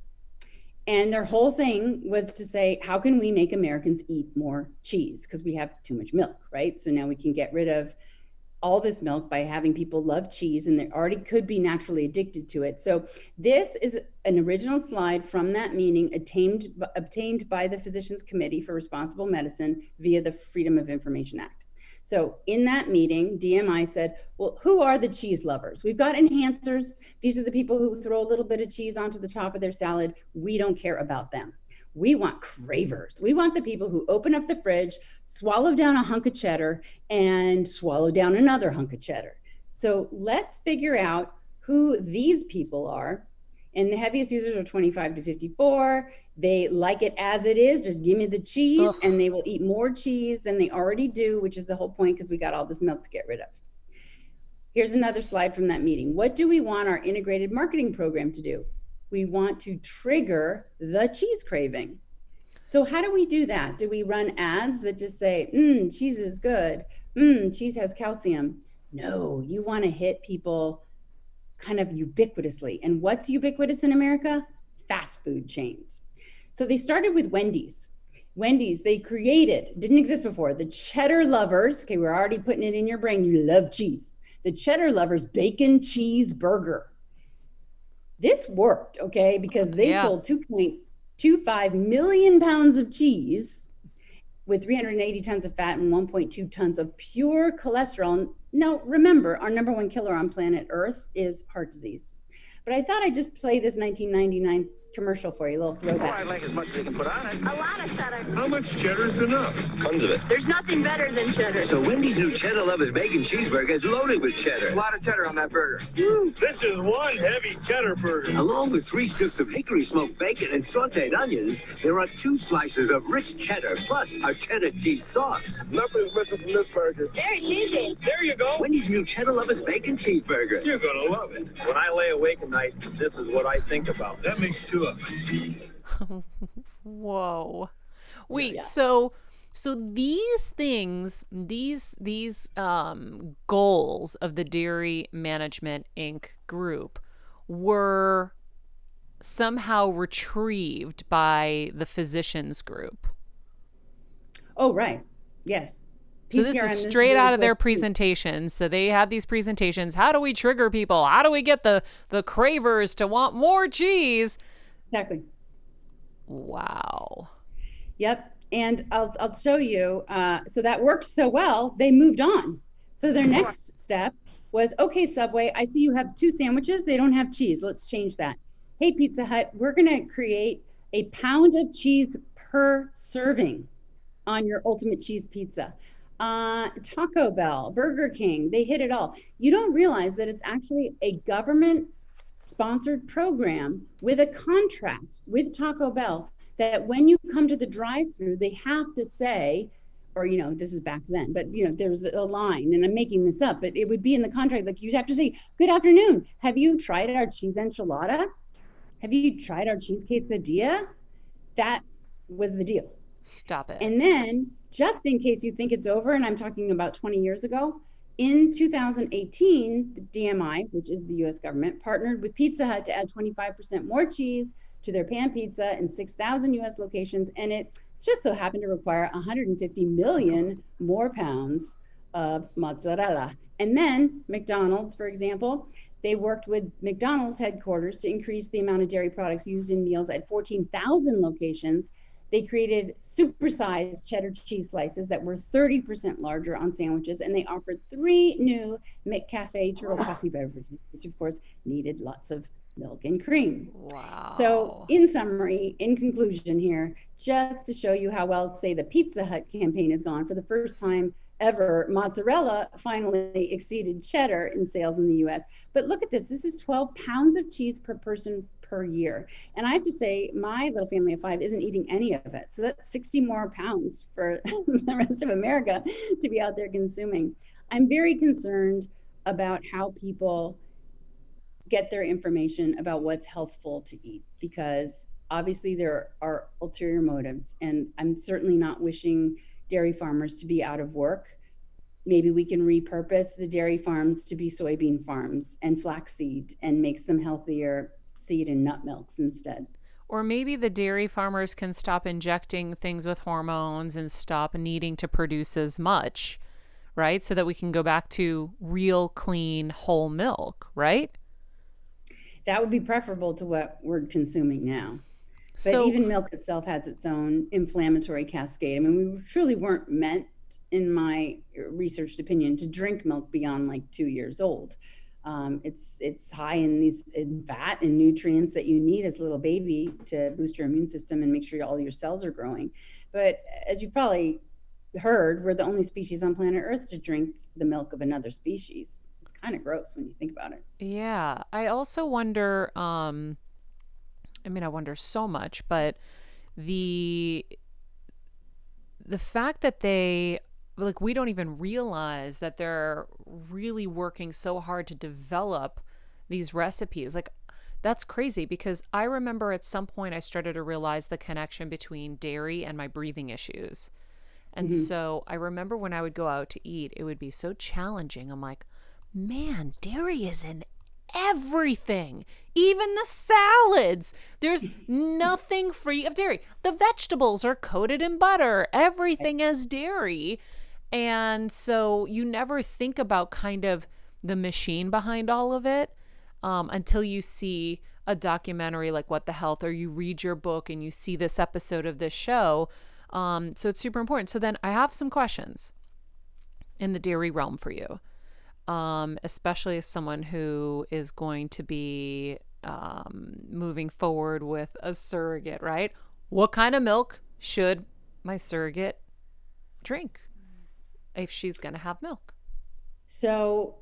And their whole thing was to say, how can we make Americans eat more cheese? Because we have too much milk, right? So now we can get rid of all this milk by having people love cheese, and they already could be naturally addicted to it. So this is an original slide from that meeting obtained by the Physicians Committee for Responsible Medicine via the Freedom of Information Act. So in that meeting, DMI said, well, who are the cheese lovers? We've got enhancers. These are the people who throw a little bit of cheese onto the top of their salad. We don't care about them. We want cravers. We want the people who open up the fridge, swallow down a hunk of cheddar, and swallow down another hunk of cheddar. So let's figure out who these people are. And the heaviest users are 25 to 54. They like it as it is. Just give me the cheese. Ugh. And they will eat more cheese than they already do, which is the whole point, because we got all this milk to get rid of. Here's another slide from that meeting. What do we want our integrated marketing program to do? We want to trigger the cheese craving. So how do we do that? Do we run ads that just say, cheese is good. Cheese has calcium. No, you want to hit people kind of ubiquitously. And what's ubiquitous in America? Fast food chains. So they started with Wendy's. Wendy's, they created, didn't exist before, the Cheddar Lovers. Okay, we're already putting it in your brain. You love cheese. The Cheddar Lovers Bacon Cheeseburger. This worked, okay, because they sold 2.25 million pounds of cheese with 380 tons of fat and 1.2 tons of pure cholesterol. Now, remember, our number one killer on planet Earth is heart disease. But I thought I'd just play this 1999 commercial for you, a little Oh, throwback. I like as much as they can put on it. A lot of cheddar. How much cheddar is enough? Tons of it. There's nothing better than cheddar. So Wendy's new Cheddar Lovers Bacon Cheeseburger is loaded with cheddar. A lot of cheddar on that burger. This is one heavy cheddar burger. Along with 3 strips of hickory smoked bacon and sauteed onions, there are 2 slices of rich cheddar plus a cheddar cheese sauce. Nothing's missing from this burger. Very cheesy. There you go. Wendy's new Cheddar Lovers Bacon Cheeseburger. You're gonna love it. When I lay awake at night, this is what I think about. That makes 2 of us. Whoa. Wait, Yeah. so these things, goals of the Dairy Management Inc. group were somehow retrieved by the physicians group. Oh, right. Yes. So this PCRM, is straight really out of their quick. presentations. So they had these presentations. How do we trigger people? How do we get the cravers to want more cheese? Exactly. Wow. Yep. And I'll show you. So that worked so well, they moved on. So their next step was, okay, Subway, I see you have 2 sandwiches. They don't have cheese. Let's change that. Hey, Pizza Hut, we're going to create a pound of cheese per serving on your ultimate cheese pizza. Taco Bell, Burger King, they hit it all. You don't realize that it's actually a government sponsored program with a contract with Taco Bell that when you come to the drive-through, they have to say, or, this is back then, but, there's a line, and I'm making this up, but it would be in the contract. Like, you have to say, good afternoon. Have you tried our cheese enchilada? Have you tried our cheese quesadilla? That was the deal. Stop it. And then, just in case you think it's over, and I'm talking about 20 years ago, in 2018, the DMI, which is the US government, partnered with Pizza Hut to add 25% more cheese to their pan pizza in 6,000 US locations. And it just so happened to require 150 million more pounds of mozzarella. And then McDonald's, for example, they worked with McDonald's headquarters to increase the amount of dairy products used in meals at 14,000 locations. They created supersized cheddar cheese slices that were 30% larger on sandwiches, and they offered 3 new McCafe Turtle coffee beverages, which of course needed lots of milk and cream. Wow. So in summary, in conclusion here, just to show you how well, say, the Pizza Hut campaign has gone, for the first time ever, mozzarella finally exceeded cheddar in sales in the US. But look at this. This is 12 pounds of cheese per person per year. And I have to say, my little family of 5 isn't eating any of it. So that's 60 more pounds for the rest of America to be out there consuming. I'm very concerned about how people get their information about what's healthful to eat, because obviously there are ulterior motives. And I'm certainly not wishing dairy farmers to be out of work. Maybe we can repurpose the dairy farms to be soybean farms and flaxseed and make some healthier seed and nut milks instead. Or maybe the dairy farmers can stop injecting things with hormones and stop needing to produce as much, right? So that we can go back to real, clean, whole milk, right? That would be preferable to what we're consuming now. But So even milk itself has its own inflammatory cascade. I mean, we truly weren't meant, in my researched opinion, to drink milk beyond like 2 years old. It's high in fat and nutrients that you need as a little baby to boost your immune system and make sure all your cells are growing. But as you probably heard, we're the only species on planet Earth to drink the milk of another species. It's kind of gross when you think about it. yeah, I also wonder, I wonder so much, but the fact that we don't even realize that they're really working so hard to develop these recipes. Like, that's crazy, because I remember at some point I started to realize the connection between dairy and my breathing issues. And so I remember when I would go out to eat, it would be so challenging. I'm like, man, dairy is in everything, even the salads. There's nothing free of dairy. The vegetables are coated in butter. Everything is dairy. And so you never think about kind of the machine behind all of it until you see a documentary like What the Health, or you read your book and you see this episode of this show. So it's super important. So then I have some questions in the dairy realm for you. Especially as someone who is going to be moving forward with a surrogate, right? What kind of milk should my surrogate drink if she's going to have milk? So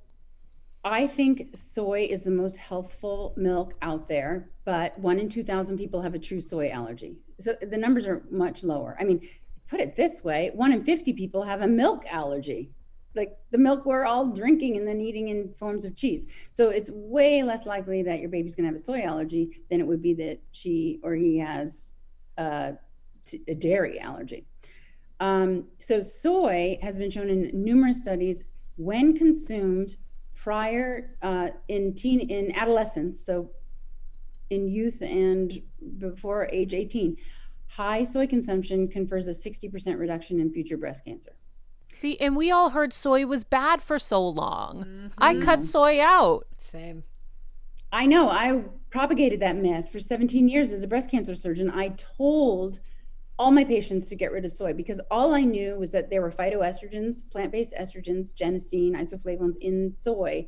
I think soy is the most healthful milk out there, but 1 in 2,000 people have a true soy allergy. So the numbers are much lower. I mean, put it this way, 1 in 50 people have a milk allergy, like the milk we're all drinking and then eating in forms of cheese. So it's way less likely that your baby's going to have a soy allergy than it would be that she or he has a dairy allergy. So soy has been shown in numerous studies when consumed prior in adolescence, so in youth and before age 18, high soy consumption confers a 60% reduction in future breast cancer. See, and we all heard soy was bad for so long. I cut soy out. Same. I know. I propagated that myth for 17 years as a breast cancer surgeon. I told all my patients to get rid of soy because all I knew was that there were phytoestrogens, plant-based estrogens, genistein, isoflavones in soy.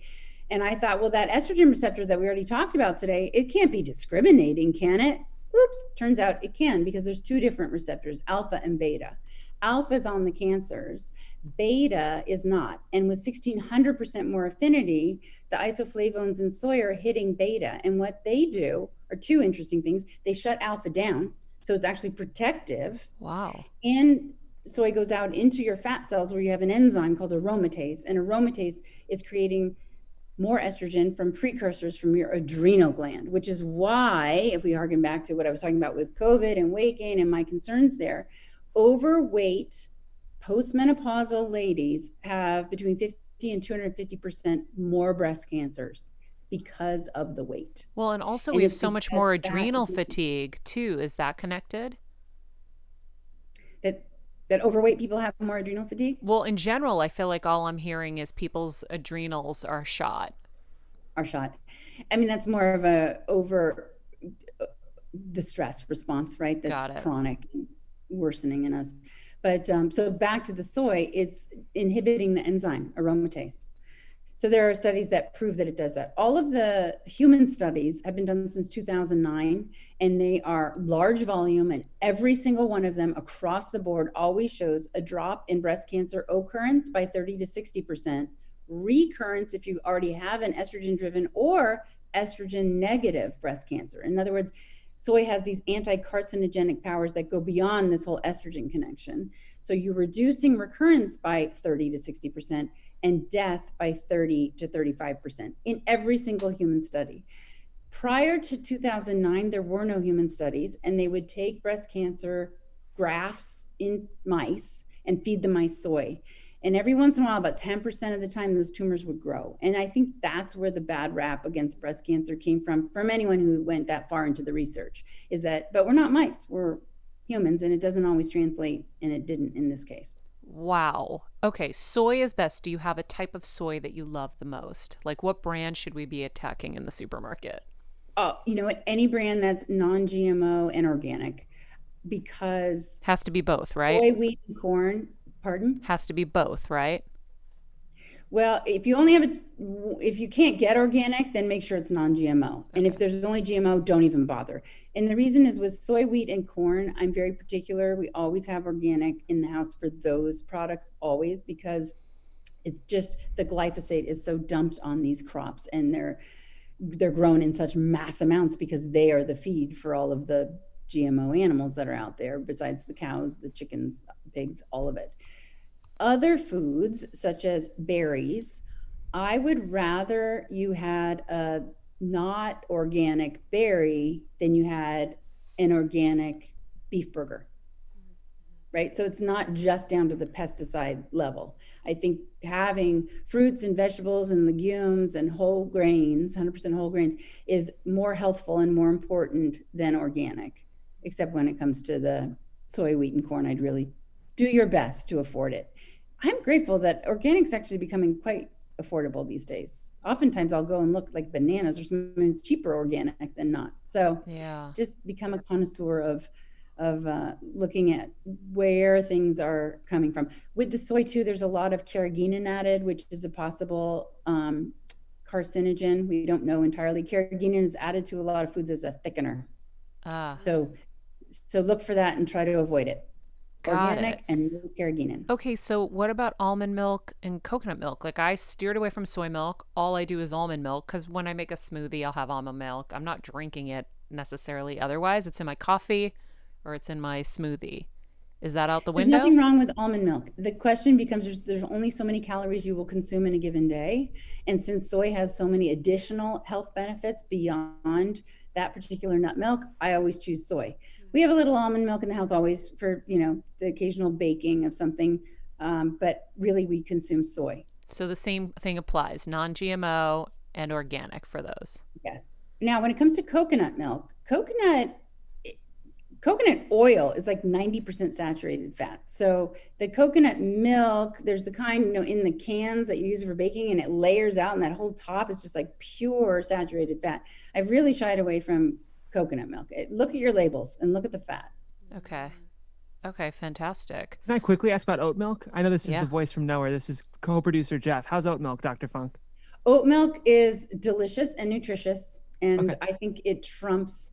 And I thought, well, that estrogen receptor that we already talked about today, it can't be discriminating, can it? Oops, turns out it can because there's 2 different receptors, alpha and beta. Alpha is on the cancers, beta is not. And with 1,600% more affinity, the isoflavones in soy are hitting beta. And what they do are 2 interesting things. They shut alpha down. So it's actually protective. Wow. And soy goes out into your fat cells where you have an enzyme called aromatase. And aromatase is creating more estrogen from precursors from your adrenal gland, which is why, if we harken back to what I was talking about with COVID and weight gain and my concerns there, overweight postmenopausal ladies have between 50 and 250% more breast cancers because of the weight. Well, and also And we have it's so much because more fat adrenal is- fatigue too. Is that connected? That overweight people have more adrenal fatigue? Well, in general, I feel like all I'm hearing is people's adrenals are shot. Are shot. I mean, that's more of a over the stress response, right? Got That's it. chronic worsening in us. But so back to the soy, it's inhibiting the enzyme aromatase. So there are studies that prove that it does that. All of the human studies have been done since 2009, and they are large volume, and every single one of them across the board always shows a drop in breast cancer occurrence by 30 to 60%, recurrence if you already have an estrogen-driven or estrogen-negative breast cancer. In other words, soy has these anti-carcinogenic powers that go beyond this whole estrogen connection. So you're reducing recurrence by 30 to 60% and death by 30 to 35% in every single human study. Prior to 2009, there were no human studies, and they would take breast cancer grafts in mice and feed the mice soy. And every once in a while, about 10% of the time, those tumors would grow. And I think that's where the bad rap against breast cancer came from anyone who went that far into the research, is that, but we're not mice, we're humans, and it doesn't always translate, and it didn't in this case. Wow. Okay, soy is best. Do you have a type of soy that you love the most? Like what brand should we be attacking in the supermarket? Oh, you know what? Any brand that's non-GMO and organic, because Has to be both, right? soy, wheat, and corn, pardon? Has to be both, right? Well, if you can't get organic, then make sure it's non-GMO. And if there's only GMO, don't even bother. And the reason is with soy, wheat, and corn, I'm very particular. We always have organic in the house for those products, always, because it's just the glyphosate is so dumped on these crops, and they're grown in such mass amounts because they are the feed for all of the GMO animals that are out there, besides the cows, the chickens, pigs, all of it. Other foods, such as berries, I would rather you had a not organic berry than you had an organic beef burger, right? So it's not just down to the pesticide level. I think having fruits and vegetables and legumes and whole grains, 100% whole grains, is more healthful and more important than organic, except when it comes to the soy, wheat, and corn. I'd really do your best to afford it. I'm grateful that organic's actually becoming quite affordable these days. Oftentimes I'll go and look like bananas or something cheaper organic than not. So Yeah. just become a connoisseur of looking at where things are coming from. With the soy too, there's a lot of carrageenan added, which is a possible carcinogen. We don't know entirely. Carrageenan is added to a lot of foods as a thickener. Ah, So look for that and try to avoid it. got Organic it. and no carrageenan. Okay, so what about almond milk and coconut milk? Like I steered away from soy milk. All I do is almond milk because when I make a smoothie, I'll have almond milk. I'm not drinking it necessarily. Otherwise, it's in my coffee or it's in my smoothie. Is that out the There's window? nothing wrong with almond milk. The question becomes there's only so many calories you will consume in a given day. And since soy has so many additional health benefits beyond that particular nut milk, I always choose soy. We have a little almond milk in the house always for, the occasional baking of something. But really we consume soy. So the same thing applies, non-GMO and organic for those. Yes. Now, when it comes to coconut milk, coconut oil is like 90% saturated fat. So the coconut milk, there's the kind, in the cans that you use for baking and it layers out and that whole top is just like pure saturated fat. I've really shied away from coconut milk. Look at your labels and look at the fat. Okay. Okay, fantastic. Can I quickly ask about oat milk? I know this is Yeah. the voice from nowhere. This is co-producer Jeff. How's oat milk, Dr. Funk? Oat milk is delicious and nutritious. And Okay. I think it trumps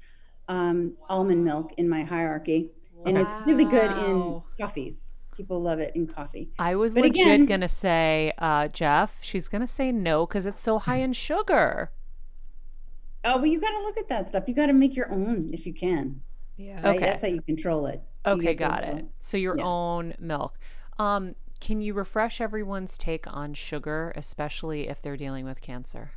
almond milk in my hierarchy. And it's really good in Wow. coffees. People love it in coffee. I was But legit again- gonna say, Jeff, she's gonna say no because it's so high in sugar. Oh, but you got to look at that stuff. You got to make your own if you can. Yeah. Right? Okay. That's how you control it. You Okay, get those got it. little- So your yeah. own milk. Can you refresh everyone's take on sugar, especially if they're dealing with cancer?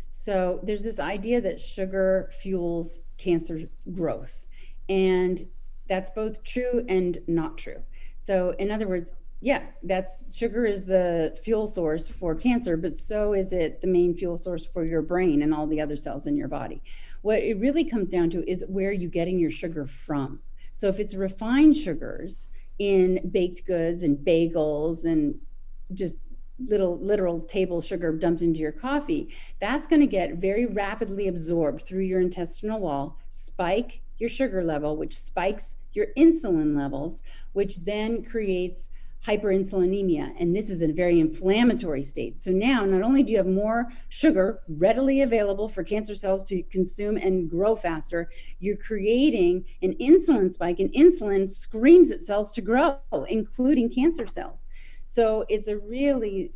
So there's this idea that sugar fuels cancer growth. And that's both true and not true. So in other words, yeah, sugar is the fuel source for cancer, but so is it the main fuel source for your brain and all the other cells in your body. What it really comes down to is where you're getting your sugar from. So if it's refined sugars in baked goods and bagels and just literal table sugar dumped into your coffee, that's going to get very rapidly absorbed through your intestinal wall, spike your sugar level, which spikes your insulin levels, which then creates hyperinsulinemia. And this is a very inflammatory state. So now not only do you have more sugar readily available for cancer cells to consume and grow faster, you're creating an insulin spike, and insulin screams at cells to grow, including cancer cells. So it's a really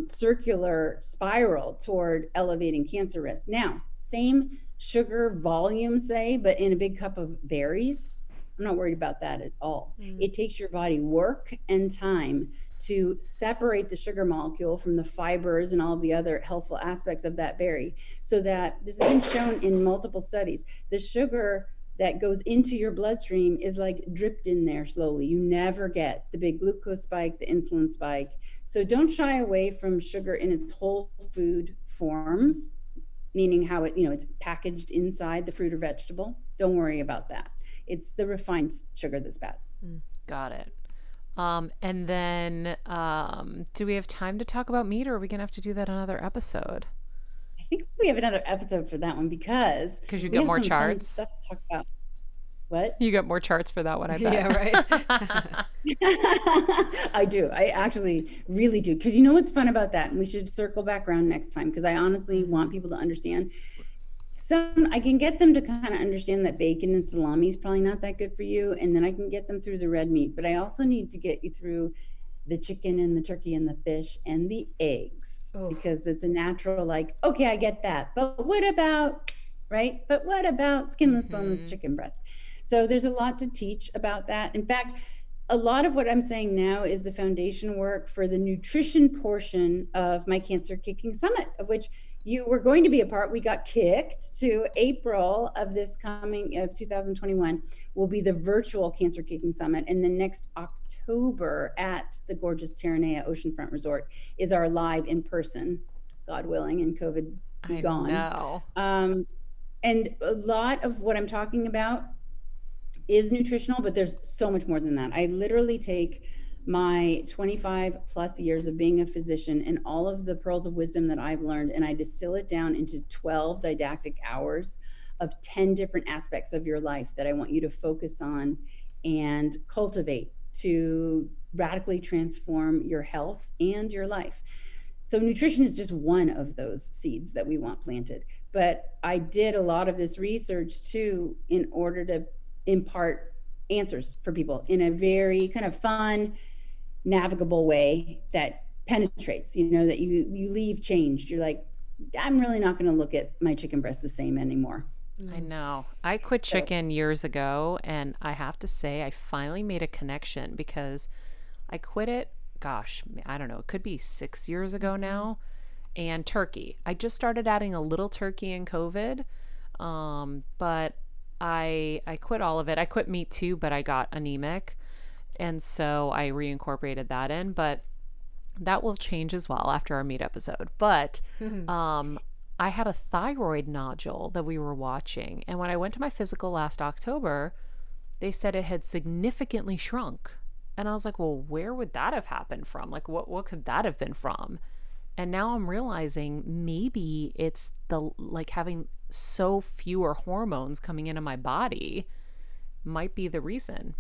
circular spiral toward elevating cancer risk. Now, same sugar volume, say, but in a big cup of berries, I'm not worried about that at all. It takes your body work and time to separate the sugar molecule from the fibers and all of the other healthful aspects of that berry, so that this has been shown in multiple studies. The sugar that goes into your bloodstream is like dripped in there slowly. You never get the big glucose spike, the insulin spike. So don't shy away from sugar in its whole food form, meaning how it's packaged inside the fruit or vegetable. Don't worry about that. It's the refined sugar that's bad. Got it. And then, do we have time to talk about meat, or are we gonna have to do that another episode? I think we have another episode for that one because Because you we get have more some fun charts. stuff to talk about. What? You got more charts for that one, I bet. Yeah, right. I do. I actually really do. Because you know what's fun about that? And we should circle back around next time because I honestly want people to understand. I can get them to kind of understand that bacon and salami is probably not that good for you. And then I can get them through the red meat. But I also need to get you through the chicken and the turkey and the fish and the eggs. Oh. Because it's a natural, okay, I get that. But what about, right? But what about skinless, boneless chicken breast? So there's a lot to teach about that. In fact, a lot of what I'm saying now is the foundation work for the nutrition portion of my Cancer Kicking Summit, of which you were going to be a part. We got kicked to April of 2021 will be the virtual Cancer Kicking Summit. And then next October at the gorgeous Terranea Oceanfront Resort is our live in person, God willing, and COVID be I gone. know. And a lot of what I'm talking about is nutritional, but there's so much more than that. I literally take my 25 plus years of being a physician and all of the pearls of wisdom that I've learned, and I distill it down into 12 didactic hours of 10 different aspects of your life that I want you to focus on and cultivate to radically transform your health and your life. So nutrition is just one of those seeds that we want planted. But I did a lot of this research too in order to impart answers for people in a very kind of fun, navigable way that penetrates, that you leave changed. You're like, I'm really not going to look at my chicken breast the same anymore. I know. I quit chicken years ago, and I have to say I finally made a connection because I quit it, gosh, I don't know, it could be 6 years ago now. And turkey. I just started adding a little turkey in COVID, but I quit all of it. I quit meat too, but I got anemic, and so I reincorporated that in. But that will change as well after our meat episode. But I had a thyroid nodule that we were watching, and when I went to my physical last October, they said it had significantly shrunk. And I was like, well, where would that have happened from? Like, what could that have been from? And now I'm realizing maybe it's like having so fewer hormones coming into my body might be the reason.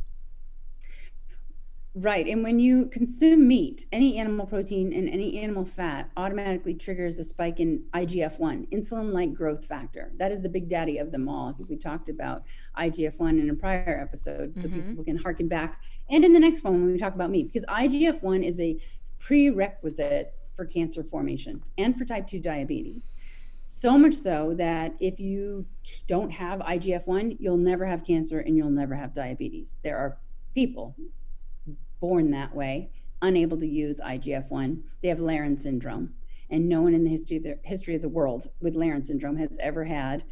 Right. And when you consume meat, any animal protein and any animal fat automatically triggers a spike in IGF-1, insulin-like growth factor. That is the big daddy of them all. I think we talked about IGF-1 in a prior episode, so people can harken back. And in the next one, when we talk about meat, because IGF-1 is a prerequisite for cancer formation and for type 2 diabetes. So much so that if you don't have IGF-1, you'll never have cancer and you'll never have diabetes. There are people born that way, unable to use IGF-1. They have Laron syndrome, and no one in the history of the world with Laron syndrome has ever had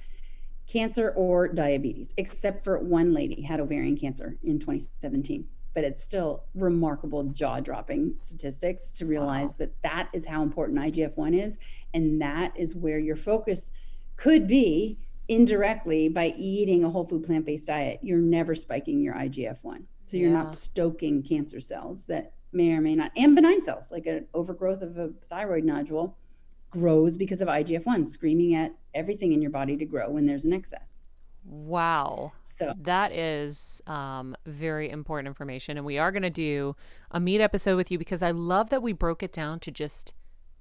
cancer or diabetes, except for one lady had ovarian cancer in 2017. But it's still remarkable, jaw-dropping statistics to realize that is how important IGF-1 is, and that is where your focus could be indirectly by eating a whole food plant-based diet. You're never spiking your IGF-1. So you're not stoking cancer cells that may or may not, and benign cells, like an overgrowth of a thyroid nodule grows because of IGF-1 screaming at everything in your body to grow when there's an excess. Wow. So that is very important information. And we are going to do a meat episode with you because I love that we broke it down to just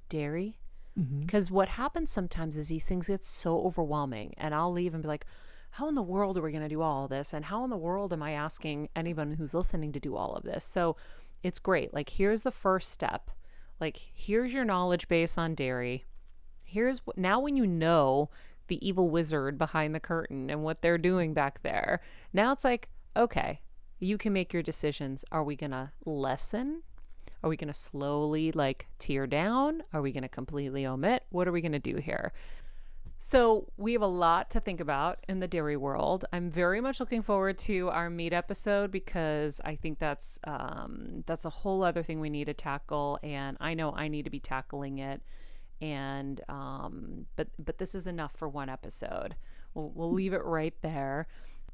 dairy. Because what happens sometimes is these things get so overwhelming, and I'll leave and be like, how in the world are we going to do all of this? And how in the world am I asking anyone who's listening to do all of this? So it's great. Like, here's the first step. Like, here's your knowledge base on dairy. Now when you know the evil wizard behind the curtain and what they're doing back there, now it's like, okay, you can make your decisions. Are we going to lessen? Are we going to slowly tear down? Are we going to completely omit? What are we going to do here? So we have a lot to think about in the dairy world. I'm very much looking forward to our meat episode because I think that's a whole other thing we need to tackle, and I know I need to be tackling it. And but this is enough for one episode. We'll leave it right there.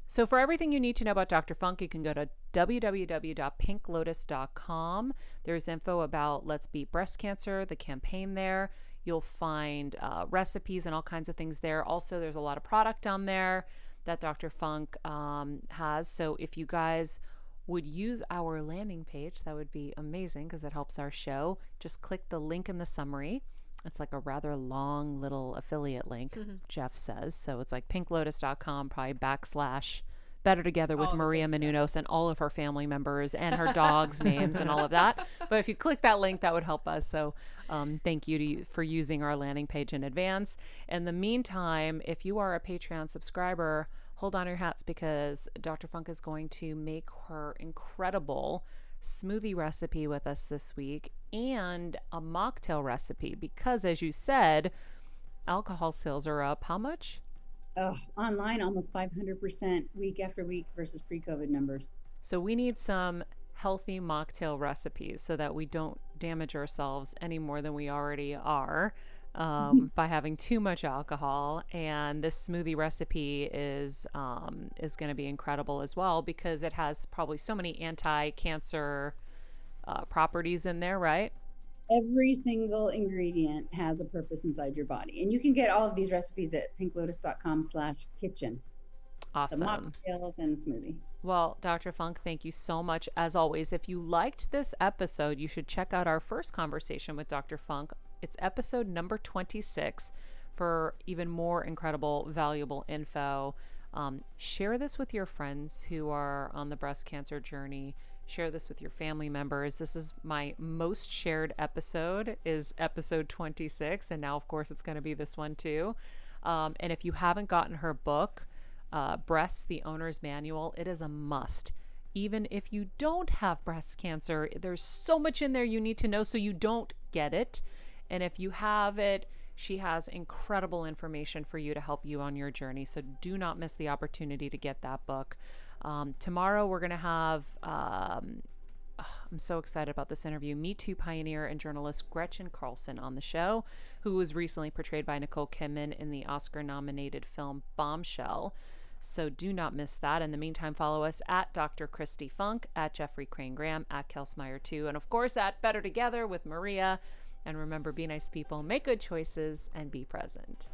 So for everything you need to know about Dr. Funk, you can go to www.pinklotus.com. There's info about Let's Beat Breast Cancer, the campaign there. You'll find recipes and all kinds of things there. Also, there's a lot of product on there that Dr. Funk has. So if you guys would use our landing page, that would be amazing because it helps our show. Just click the link in the summary. It's like a rather long little affiliate link, Jeff says. So it's like pinklotus.com, probably / Better Together with Maria Menounos and all of her family members and her dog's names and all of that. But if you click that link, that would help us. So thank you to you for using our landing page in advance. In the meantime, if you are a Patreon subscriber, hold on your hats because Dr. Funk is going to make her incredible smoothie recipe with us this week and a mocktail recipe because, as you said, alcohol sales are up. How much? Online, almost 500% week after week versus pre-COVID numbers. So we need some healthy mocktail recipes so that we don't damage ourselves any more than we already are by having too much alcohol. And this smoothie recipe is going to be incredible as well because it has probably so many anti-cancer properties in there, right? Every single ingredient has a purpose inside your body. And you can get all of these recipes at pinklotus.com/kitchen. Awesome. The mocktail and smoothie. Well, Dr. Funk, thank you so much. As always, if you liked this episode, you should check out our first conversation with Dr. Funk It's episode number 26 for even more incredible, valuable info. Share this with your friends who are on the breast cancer journey. Share this with your family members. This is my most shared episode, is episode 26. And now, of course, it's going to be this one too. And if you haven't gotten her book, Breasts, the Owner's Manual, it is a must. Even if you don't have breast cancer, there's so much in there you need to know so you don't get it. And if you have it, she has incredible information for you to help you on your journey. So do not miss the opportunity to get that book. Tomorrow we're going to have, I'm so excited about this interview, Me Too pioneer and journalist Gretchen Carlson on the show, who was recently portrayed by Nicole Kidman in the Oscar-nominated film Bombshell. So do not miss that. In the meantime, follow us at Dr. Kristi Funk, at Jeffrey Crane Graham, at Kelsmeyer2, and of course at Better Together with Maria. And remember, be nice people, make good choices, and be present.